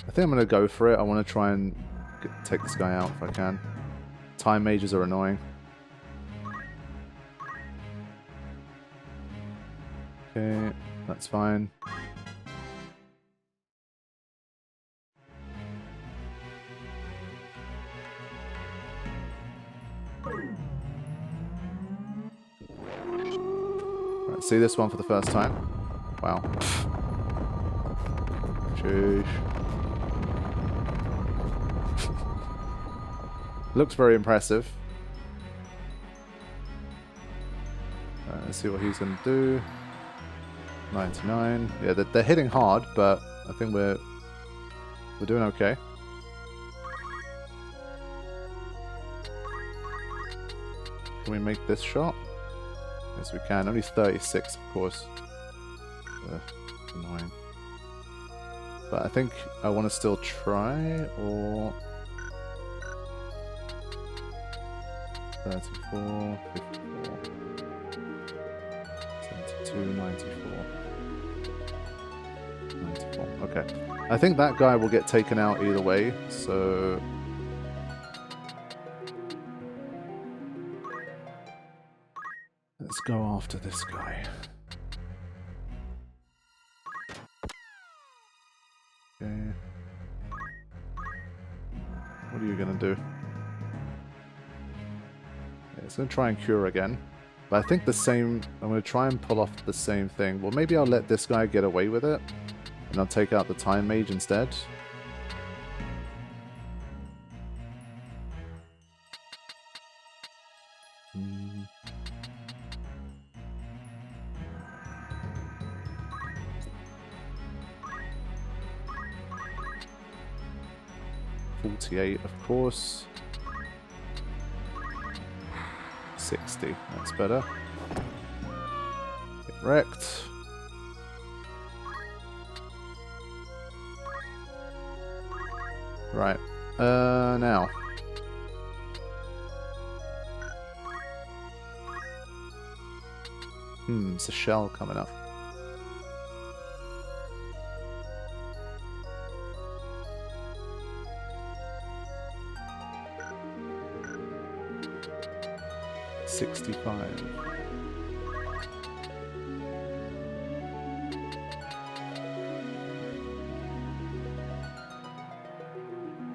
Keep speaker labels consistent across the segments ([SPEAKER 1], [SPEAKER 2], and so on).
[SPEAKER 1] I think I'm going to go for it. I want to try and take this guy out if I can. Time mages are annoying. Okay, that's fine. Right, see this one for the first time. Wow. Sheesh. Looks very impressive. Let's see what he's going to do. 99. Yeah, they're hitting hard, but I think we're doing okay. Can we make this shot? Yes, we can. Only 36, of course. Annoying. But I think I want to still try, or... 34, 54, 72, 94, 94. Okay. I think that guy will get taken out either way, so... Let's go after this guy. Okay. What are you gonna do? Yeah, it's gonna try and cure again. But I think the same... I'm gonna try and pull off the same thing. Well, maybe I'll let this guy get away with it. And I'll take out the Time Mage instead. Hmm. 48, of course. 60, that's better. Get wrecked. Right. Now. It's a shell coming up. $65.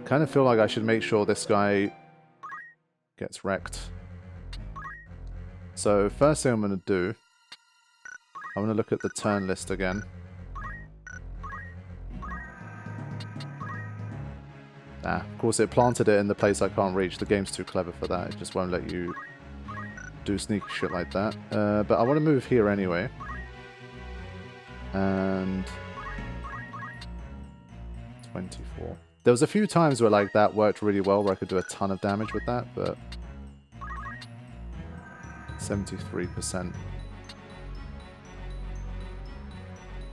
[SPEAKER 1] Kind of feel like I should make sure this guy gets wrecked. So first thing I'm going to do, I'm going to look at the turn list again. Of course it planted it in the place I can't reach. The game's too clever for that. It just won't let you do sneaky shit like that. But I want to move here anyway. And 24. There was a few times where like that worked really well, where I could do a ton of damage with that, but 73%.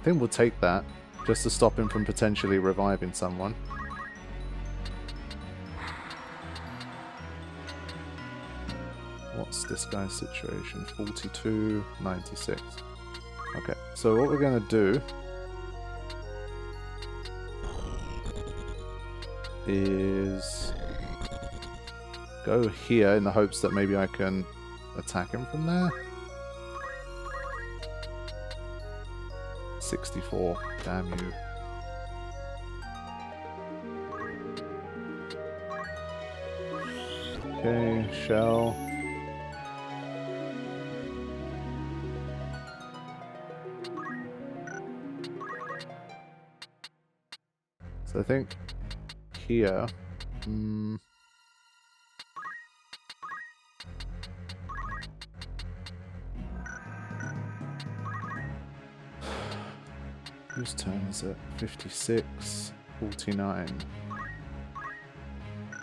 [SPEAKER 1] I think we'll take that, just to stop him from potentially reviving someone. What's this guy's situation? 42, 96. Okay, so what we're going to do is go here in the hopes that maybe I can attack him from there. 64, damn you. Okay, shell. So I think here, whose turn is it? 56, 49,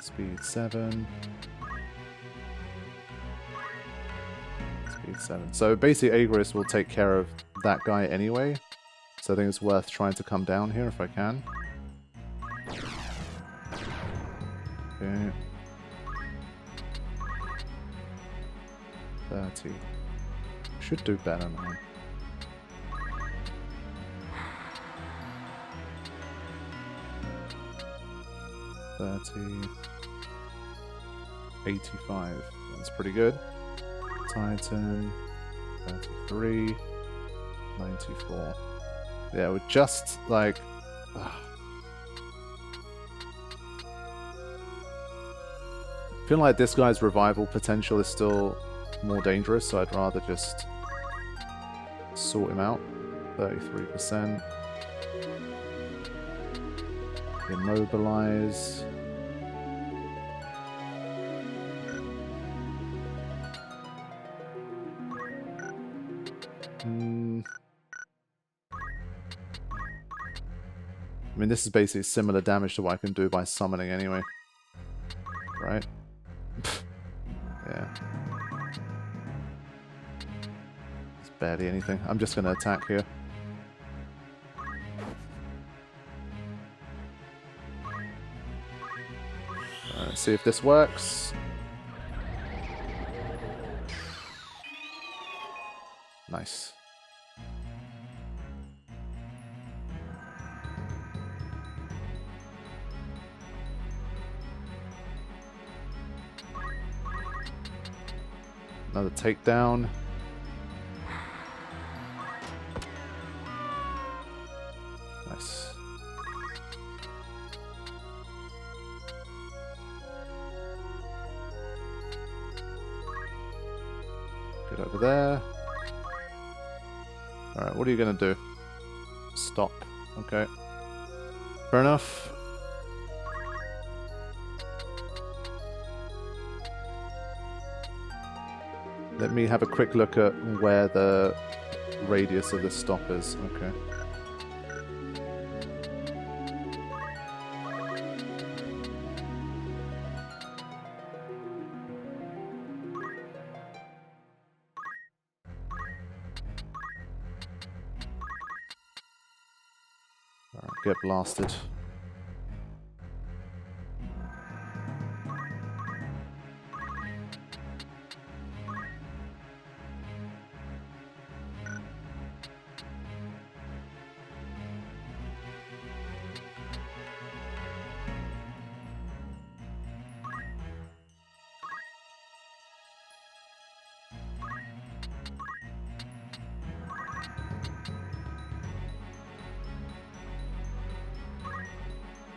[SPEAKER 1] speed 7, speed 7. So basically Agris will take care of that guy anyway, so I think it's worth trying to come down here if I can. Okay. 30. Should do better now. 30, 85. That's pretty good. Titan, 33, 94. Yeah, we're just like... I feel like this guy's revival potential is still more dangerous, so I'd rather just sort him out. 33%. Immobilize. I mean, this is basically similar damage to what I can do by summoning anyway. Right? Yeah. It's barely anything. I'm just going to attack here. Let's see if this works. Nice. Another takedown. Nice. Get over there. Alright, what are you going to do? Stop. Okay. Fair enough. Let me have a quick look at where the radius of this stop is. Okay. Alright, get blasted.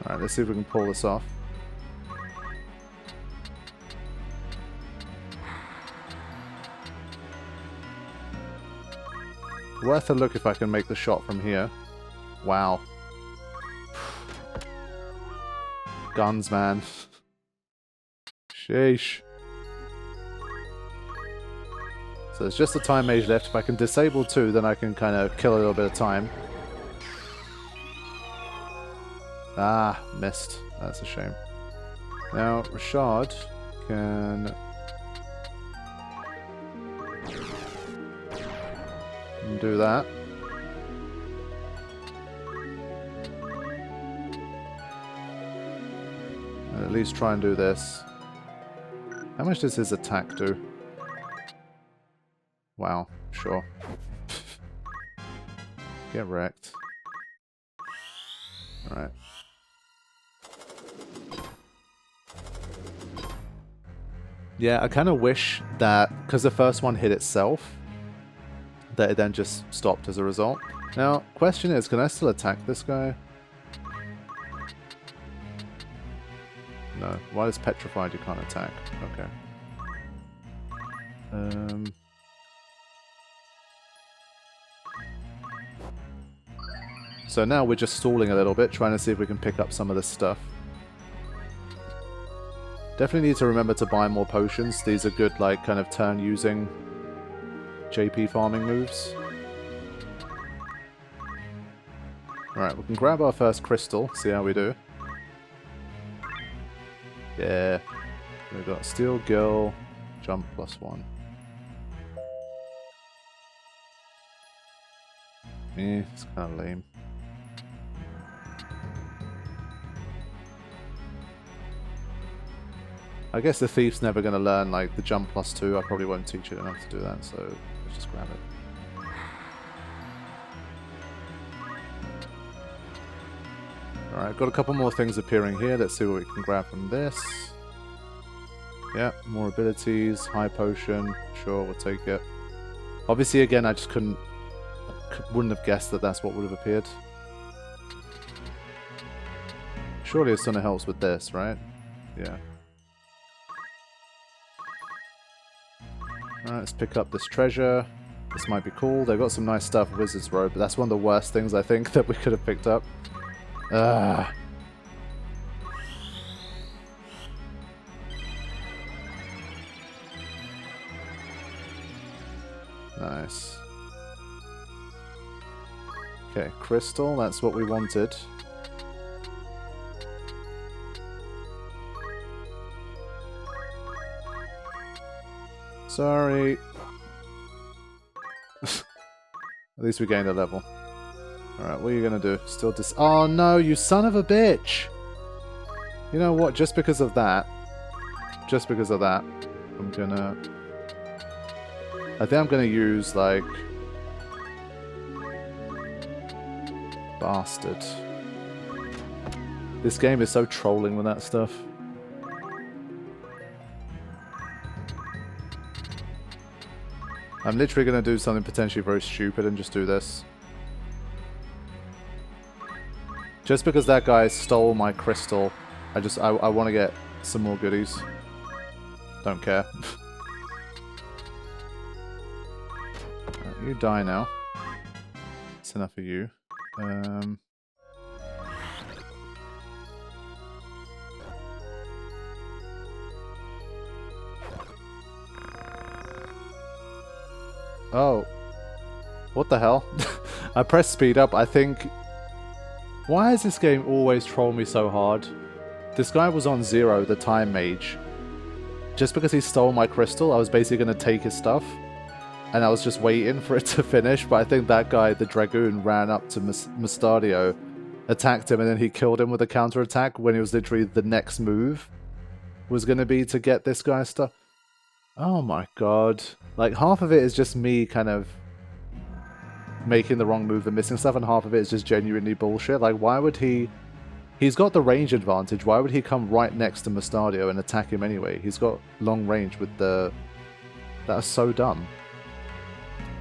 [SPEAKER 1] Alright, let's see if we can pull this off. Worth a look if I can make the shot from here. Wow. Guns, man. Sheesh. So there's just a time mage left. If I can disable 2, then I can kind of kill a little bit of time. Ah, missed. That's a shame. Now, Rashad can do that. And at least try and do this. How much does his attack do? Wow, sure. Get wrecked. Alright. Yeah, I kind of wish that, because the first one hit itself, that it then just stopped as a result. Now, question is, can I still attack this guy? No. While it's petrified, you can't attack. Okay. So now we're just stalling a little bit, trying to see if we can pick up some of this stuff. Definitely need to remember to buy more potions. These are good, like, kind of turn-using JP farming moves. Alright, we can grab our first crystal, see how we do. Yeah. We've got Steel Gill, Jump +1. It's kind of lame. I guess the thief's never going to learn, like, the jump +2. I probably won't teach it enough to do that, so let's just grab it. Alright, got a couple more things appearing here. Let's see what we can grab from this. Yeah, more abilities, high potion. Sure, we'll take it. Obviously, again, I just wouldn't have guessed that that's what would have appeared. Surely Asuna helps with this, right? Yeah. Alright, let's pick up this treasure. This might be cool. They've got some nice stuff, Wizard's Robe, but that's one of the worst things I think that we could have picked up. Nice. Okay, crystal, that's what we wanted. Sorry. At least we gained a level. Alright, what are you gonna do? Still oh no, you son of a bitch! You know what, just because of that, I'm gonna... I think I'm gonna use, like... Bastard. This game is so trolling with that stuff. I'm literally gonna do something potentially very stupid and just do this. Just because that guy stole my crystal, I want to get some more goodies. Don't care. You die now. That's enough of you. Oh. What the hell? I pressed speed up, I think... Why does this game always troll me so hard? This guy was on 0, the time mage. Just because he stole my crystal, I was basically going to take his stuff. And I was just waiting for it to finish, but I think that guy, the Dragoon, ran up to Monastery, attacked him, and then he killed him with a counterattack when it was literally the next move was going to be to get this guy's stuff. Oh my god. Like, half of it is just me kind of making the wrong move and missing stuff, and half of it is just genuinely bullshit. Like, why would he... He's got the range advantage. Why would he come right next to Monastery and attack him anyway? He's got long range with the... That is so dumb.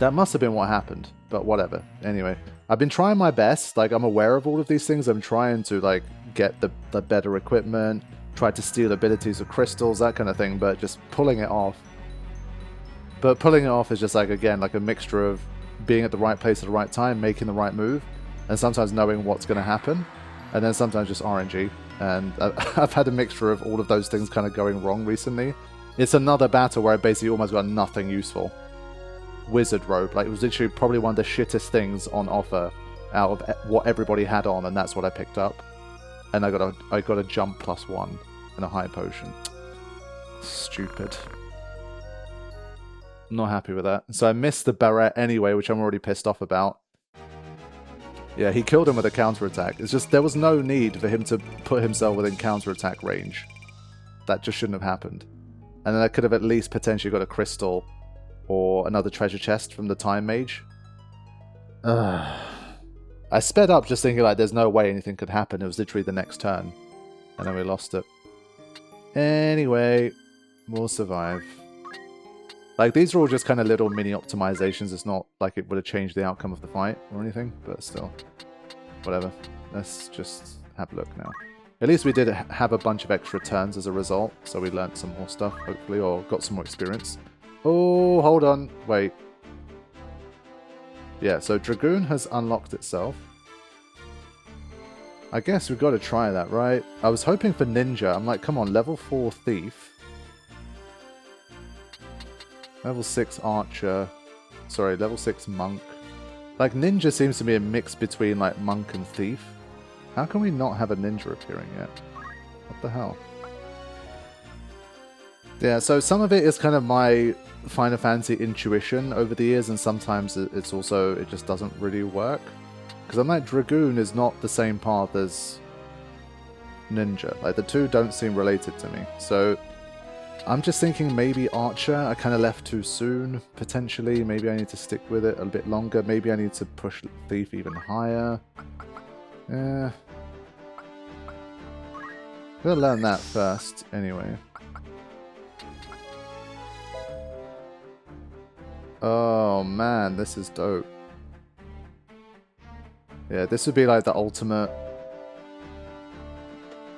[SPEAKER 1] That must have been what happened, but whatever. Anyway, I've been trying my best. Like, I'm aware of all of these things. I'm trying to, like, get the better equipment, try to steal abilities of crystals, that kind of thing, but just pulling it off. But pulling it off is just, like, again, like a mixture of being at the right place at the right time, making the right move, and sometimes knowing what's going to happen, and then sometimes just RNG. And I've had a mixture of all of those things kind of going wrong recently. It's another battle where I basically almost got nothing useful. Wizard Robe, like, it was literally probably one of the shittest things on offer out of what everybody had on, and that's what I picked up. And I got a jump +1 and a high potion. Stupid. Not happy with that. So I missed the Barret anyway, which I'm already pissed off about. Yeah, he killed him with a counterattack. It's just, there was no need for him to put himself within counterattack range. That just shouldn't have happened. And then I could have at least potentially got a crystal or another treasure chest from the Time Mage. I sped up just thinking, like, there's no way anything could happen. It was literally the next turn. And then we lost it. Anyway, we'll survive. Like, these are all just kind of little mini optimizations. It's not like it would have changed the outcome of the fight or anything, but still. Whatever. Let's just have a look now. At least we did have a bunch of extra turns as a result, so we learned some more stuff, hopefully, or got some more experience. Oh, hold on. Wait. Yeah, so Dragoon has unlocked itself. I guess we've got to try that, right? I was hoping for Ninja. I'm like, come on, level 4 Thief. Level 6 Archer. Sorry, level 6 Monk. Like, Ninja seems to be a mix between, like, Monk and Thief. How can we not have a Ninja appearing yet? What the hell? Yeah, so some of it is kind of my Final Fantasy intuition over the years, and sometimes it's also, it just doesn't really work. Because I'm like, Dragoon is not the same path as Ninja. Like, the two don't seem related to me. So I'm just thinking maybe Archer I kind of left too soon, potentially. Maybe I need to stick with it a bit longer. Maybe I need to push Thief even higher. Yeah. We'll learn that first, anyway. Oh man, this is dope. Yeah, this would be like the ultimate...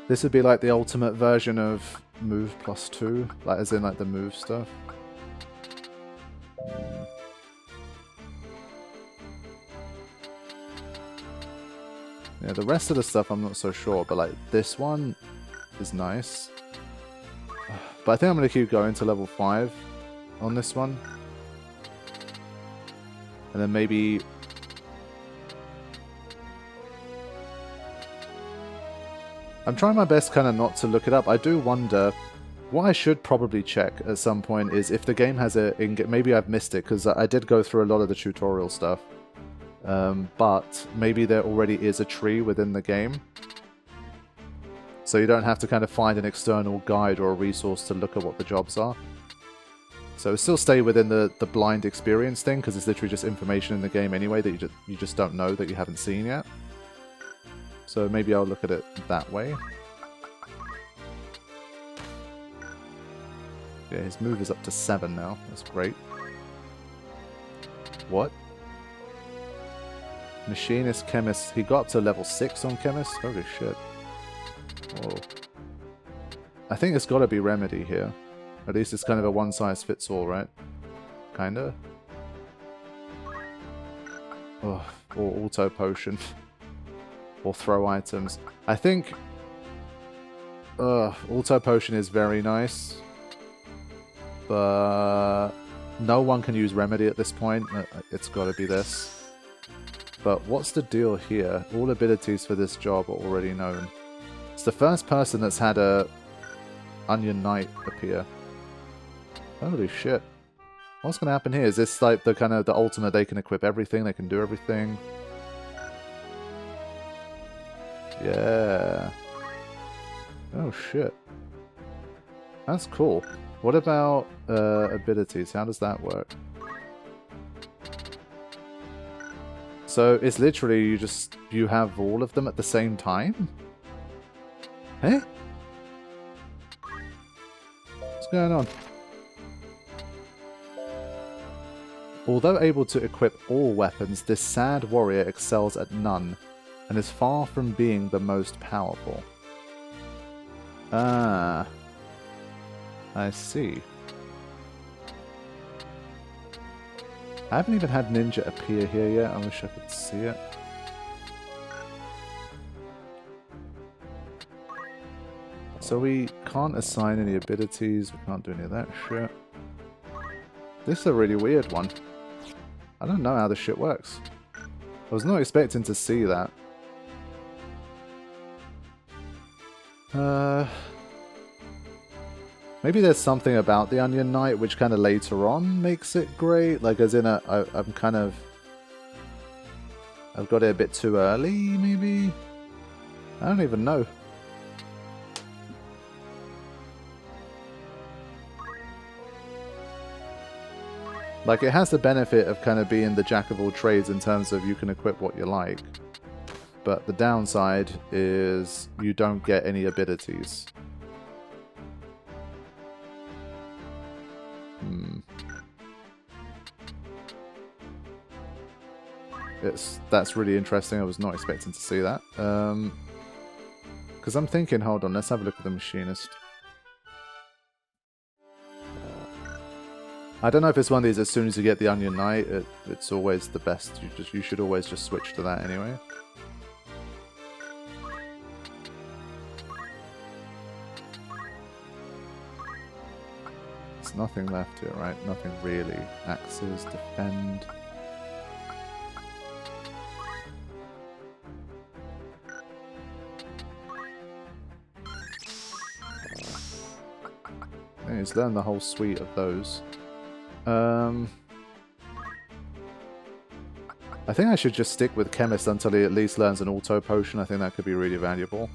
[SPEAKER 1] This would be like the ultimate version of move plus 2, like as in like the move stuff. Yeah, the rest of the stuff I'm not so sure, but like this one is nice. But I think I'm going to keep going to level 5 on this one. And then maybe... I'm trying my best kind of not to look it up. I do wonder... What I should probably check at some point is if the game has a... Maybe I've missed it, because I did go through a lot of the tutorial stuff. But maybe there already is a tree within the game. So you don't have to kind of find an external guide or a resource to look at what the jobs are. So still stay within the blind experience thing, because it's literally just information in the game anyway that you just don't know, that you haven't seen yet. So maybe I'll look at it that way. Yeah, his move is up to 7 now. That's great. What? Machinist, chemist. He got up to level 6 on chemist? Holy shit. Whoa. I think it's got to be remedy here. At least it's kind of a one-size-fits-all, right? Kinda. Oh, or auto potion. Or throw items. I think... auto potion is very nice. But... no one can use remedy at this point. It's got to be this. But what's the deal here? All abilities for this job are already known. It's the first person that's had a Onion Knight appear. Holy shit. What's going to happen here? Is this like the kind of the ultimate, they can equip everything, they can do everything? Yeah. Oh shit. That's cool. What about abilities? How does that work? So it's literally you have all of them at the same time? Eh? What's going on? Although able to equip all weapons, this sad warrior excels at none, and is far from being the most powerful. Ah. I see. I haven't even had Ninja appear here yet. I wish I could see it. So we can't assign any abilities. We can't do any of that shit. This is a really weird one. I don't know how this shit works. I was not expecting to see that. Maybe there's something about the Onion Knight which kind of later on makes it great. Like as in I've got it a bit too early, maybe? I don't even know. Like, it has the benefit of kind of being the jack of all trades in terms of you can equip what you like. But the downside is you don't get any abilities. That's really interesting. I was not expecting to see that. Because I'm thinking, hold on, let's have a look at the Machinist. I don't know if it's one of these, as soon as you get the Onion Knight, it's always the best. You should always just switch to that anyway. There's nothing left here, right? Nothing really. Axes, defend. Yeah, he's learned the whole suite of those. I think I should just stick with Chemist until he at least learns an auto potion. I think that could be really valuable.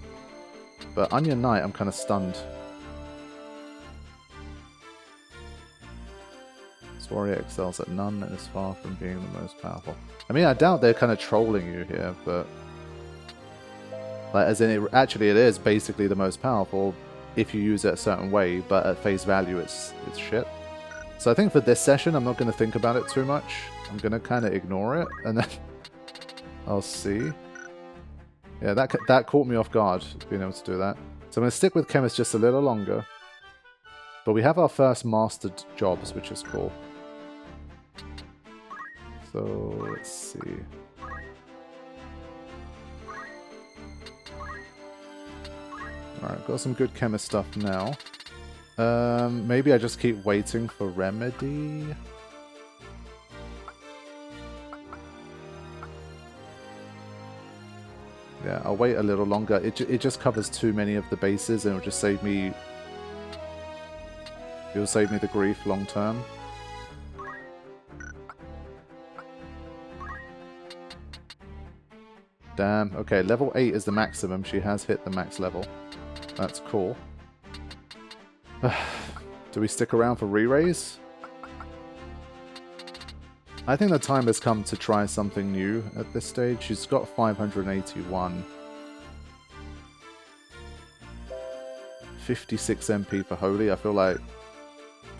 [SPEAKER 1] But Onion Knight, I'm kind of stunned. This warrior excels at none and is far from being the most powerful. I mean, I doubt they're kind of trolling you here, but... Like, as in, actually it is basically the most powerful if you use it a certain way, but at face value it's shit. So I think for this session I'm not going to think about it too much. I'm going to kind of ignore it, and then I'll see. Yeah, that caught me off guard, being able to do that. So I'm going to stick with Chemist just a little longer. But we have our first mastered jobs, which is cool. So, let's see. Alright, got some good Chemist stuff now. Maybe I just keep waiting for Remedy. Yeah, I'll wait a little longer. It just covers too many of the bases, and it'll just save me... It'll save me the grief long term. Damn. Okay, level 8 is the maximum. She has hit the max level. That's cool. Do we stick around for re-raise? I think the time has come to try something new at this stage. She's got 581. 56 MP for Holy. I feel like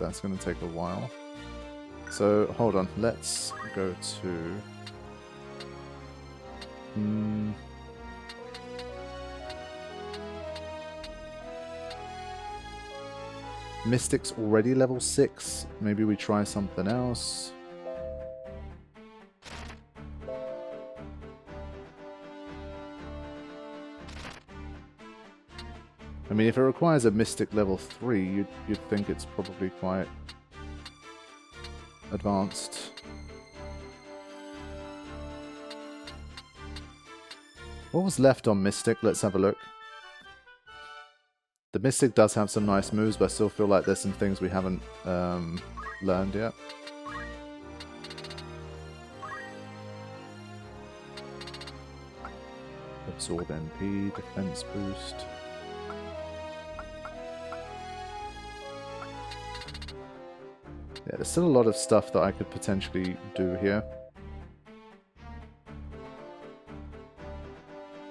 [SPEAKER 1] that's going to take a while. So, hold on. Let's go to... Mystic's already level 6. Maybe we try something else. I mean, if it requires a Mystic level 3, you'd think it's probably quite advanced. What was left on Mystic? Let's have a look. The Mystic does have some nice moves, but I still feel like there's some things we haven't learned yet. Absorb MP, defense boost. Yeah, there's still a lot of stuff that I could potentially do here.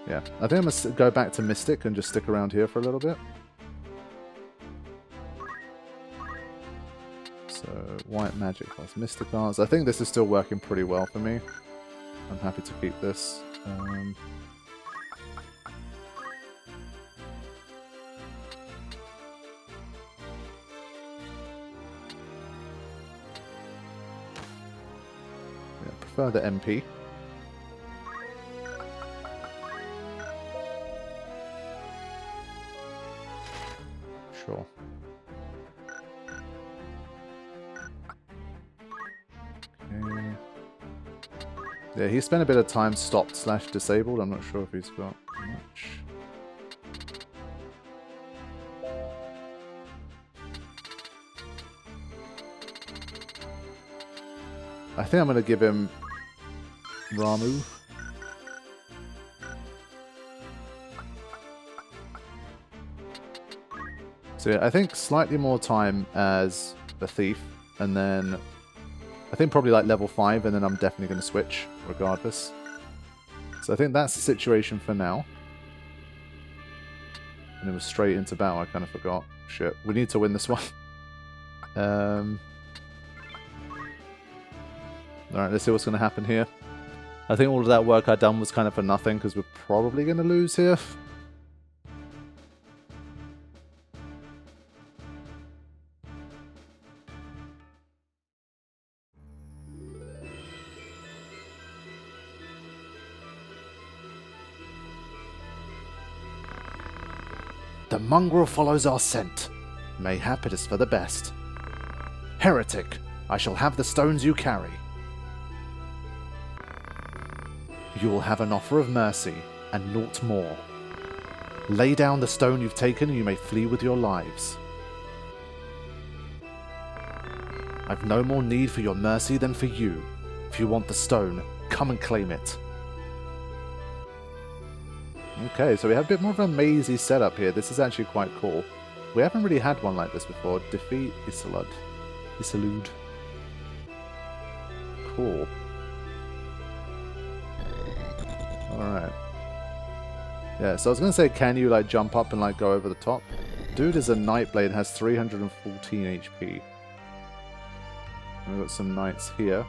[SPEAKER 1] Yeah, I think I'm going to go back to Mystic and just stick around here for a little bit. So, White Magic plus Mystic Arts. I think this is still working pretty well for me. I'm happy to keep this. Yeah, prefer the MP. Sure. Okay. Yeah, he spent a bit of time stopped/disabled. I'm not sure if he's got much. I think I'm going to give him Ramu. So yeah, I think slightly more time as the thief, and then I think probably like level 5, and then I'm definitely going to switch regardless. So I think that's the situation for now. And it was straight into battle, I kind of forgot. Shit, we need to win this one. Alright, let's see what's going to happen here. I think all of that work I'd done was kind of for nothing, because we're probably going to lose here. The mongrel follows our scent. Mayhap it is for the best. Heretic, I shall have the stones you carry. You will have an offer of mercy, and naught more. Lay down the stone you've taken, and you may flee with your lives. I've no more need for your mercy than for you. If you want the stone, come and claim it. Okay, so we have a bit more of a mazy setup here. This is actually quite cool. We haven't really had one like this before. Defeat Isolud. Isolud. Cool. Alright. Yeah, so I was going to say, can you like jump up and like go over the top? Dude is a Nightblade, has 314 HP. And we've got some knights here.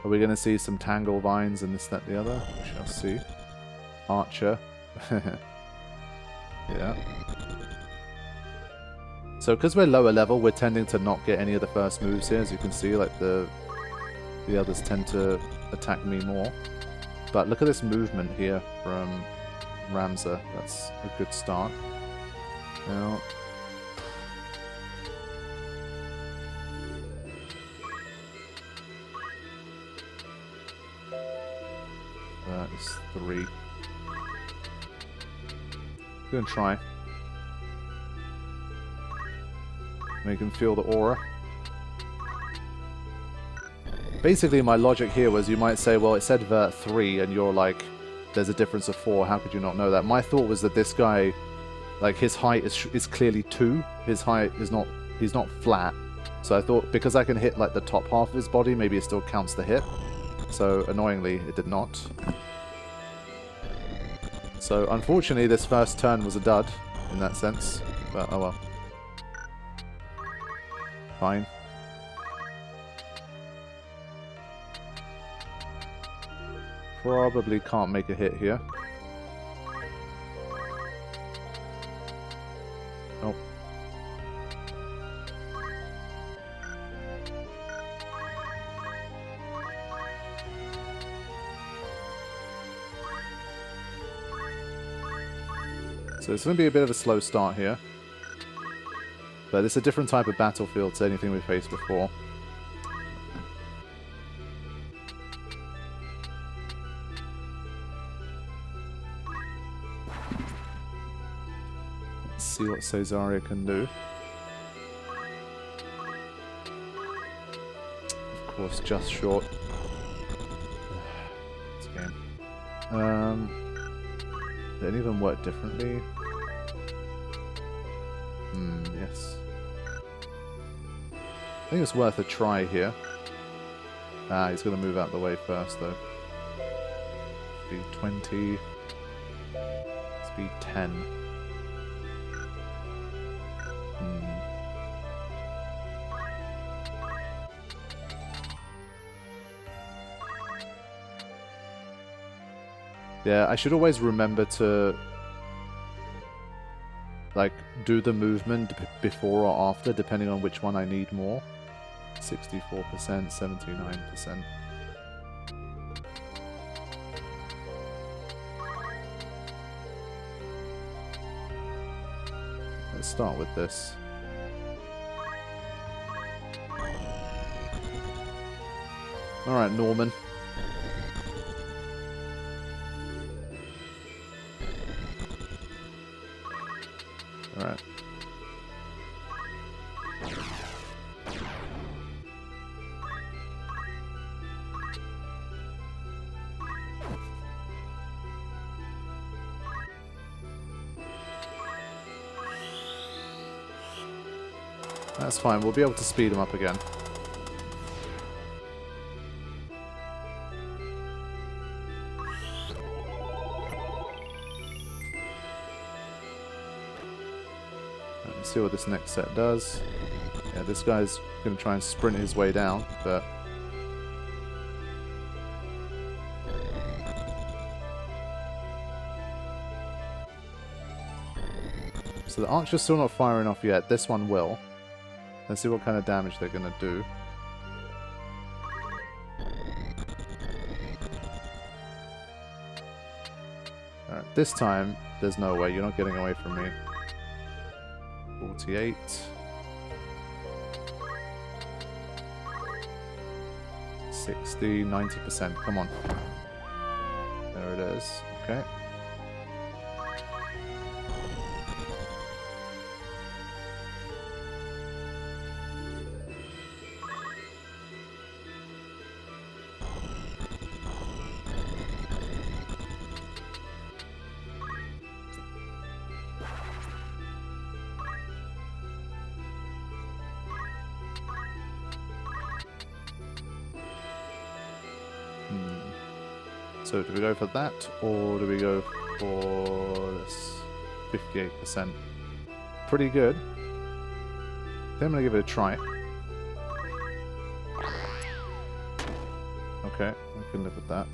[SPEAKER 1] Are we going to see some Tangle Vines and this, that, the other? We shall see. Archer. Yeah. So because we're lower level, we're tending to not get any of the first moves here. As you can see, like the others tend to attack me more. But look at this movement here from Ramza. That's a good start. Now, that is 3. Gonna try. Make him feel the aura. Basically, my logic here was you might say, well, it said vert 3, and you're like, there's a difference of 4. How could you not know that? My thought was that this guy, like, his height is clearly 2. His height is not, he's not flat. So I thought, because I can hit, like, the top half of his body, maybe it still counts the hit. So, annoyingly, it did not. So, unfortunately, this first turn was a dud, in that sense. But, oh well. Fine. Probably can't make a hit here. Nope. So it's going to be a bit of a slow start here. But it's a different type of battlefield to anything we've faced before. Let's see what Caesarea can do. Of course, just short. This game. Did any of them work differently? Yes. I think it's worth a try here. Ah, he's going to move out the way first, though. Speed 20. Speed 10. Yeah, I should always remember to like do the movement before or after, depending on which one I need more. 64%, 79%. Let's start with this. Alright, Norman. Alright. That's fine, we'll be able to speed him up again. Let's see what this next set does. Yeah, this guy's going to try and sprint his way down, but... So the archer's still not firing off yet. This one will. Let's see what kind of damage they're going to do. Alright, this time, there's no way. You're not getting away from me. 48. 60, 90%. Come on. There it is. Okay. So do we go for that, or do we go for this? 58%. Pretty good. Then I'm going to give it a try. Okay, we can live with that.